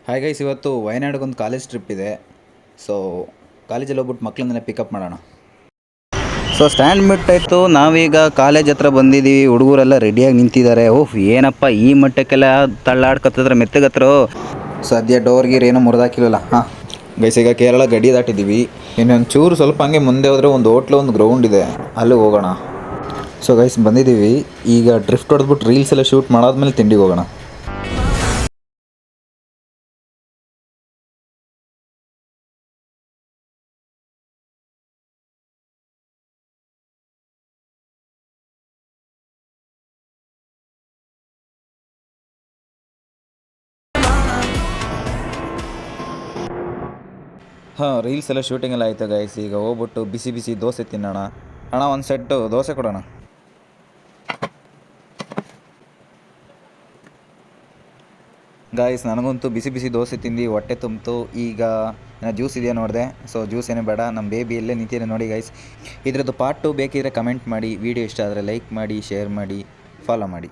Hi guys, ಇವತ್ತು ವಯನಾಡಿಗೊಂದು college trip ಇದೆ. So ಕಾಲೇಜಲ್ಲಿ ಹೋಗ್ಬಿಟ್ಟು ಮಕ್ಕಳನ್ನೆಲ್ಲ ಪಿಕಪ್ ಮಾಡೋಣ. ಸೊ ಸ್ಟ್ಯಾಂಡ್ ಬಿಟ್ಟಾಯಿತು, ನಾವೀಗ ಕಾಲೇಜ್ ಹತ್ರ ಬಂದಿದ್ದೀವಿ. ಹುಡುಗರೆಲ್ಲ ರೆಡಿಯಾಗಿ ನಿಂತಿದ್ದಾರೆ. ಓಹ್ ಏನಪ್ಪ ಈ ಮಟ್ಟಕ್ಕೆಲ್ಲ ತಳ್ಳಾಡ್ಕತ್ತಿದ್ರೆ ಮೆತ್ತಗತ್ರ. ಸದ್ಯ ಡೋರ್ಗೀರ್ ಏನೂ ಮುರಿದಾಕಿಲ್ಲ. ಹಾಂ ಗೈಸ್, ಈಗ ಕೇರಳ ಗಡಿ ದಾಟಿದ್ದೀವಿ. ಇನ್ನೊಂದು ಚೂರು ಸ್ವಲ್ಪ ಹಂಗೆ ಮುಂದೆ ಹೋದರೆ ಒಂದು ಹೋಟ್ಲು, ಒಂದು ಗ್ರೌಂಡ್ ಇದೆ, ಅಲ್ಲಿ ಹೋಗೋಣ. ಸೊ ಗೈಸ್ ಬಂದಿದ್ದೀವಿ. ಈಗ ಡ್ರಿಫ್ಟ್ ಹೊಡೆದ್ಬಿಟ್ಟು ರೀಲ್ಸ್ ಎಲ್ಲ ಶೂಟ್ ಮಾಡಾದ್ಮೇಲೆ ತಿಂಡಿಗೆ ಹೋಗೋಣ. ಹಾಂ, ರೀಲ್ಸ್ ಎಲ್ಲ ಶೂಟಿಂಗ್ ಎಲ್ಲ ಆಯಿತು ಗೈಸ್. ಈಗ ಹೋಗ್ಬಿಟ್ಟು ಬಿಸಿ ಬಿಸಿ ದೋಸೆ ತಿನ್ನೋಣ. ಅಣ್ಣ, ಒಂದು ಸೆಟ್ಟು ದೋಸೆ ಕೊಡೋಣ. ಗಾಯ್ಸ್, ನನಗಂತೂ ಬಿಸಿ ಬಿಸಿ ದೋಸೆ ತಿಂದು ಹೊಟ್ಟೆ ತುಂಬಿತು. ಈಗ ಜ್ಯೂಸ್ ಇದೆಯಾ ನೋಡಿದೆ. ಸೊ ಜ್ಯೂಸ್ ಏನೇ ಬೇಡ, ನಮ್ಮ ಬೇಬಿ ಎಲ್ಲೇ ನಿಂತಿದೆ ನೋಡಿ ಗೈಸ್. ಇದ್ರದ್ದು ಪಾರ್ಟ್ 2 ಬೇಕಿದ್ರೆ ಕಮೆಂಟ್ ಮಾಡಿ. ವಿಡಿಯೋ ಇಷ್ಟ ಆದರೆ ಲೈಕ್ ಮಾಡಿ, ಶೇರ್ ಮಾಡಿ, ಫಾಲೋ ಮಾಡಿ.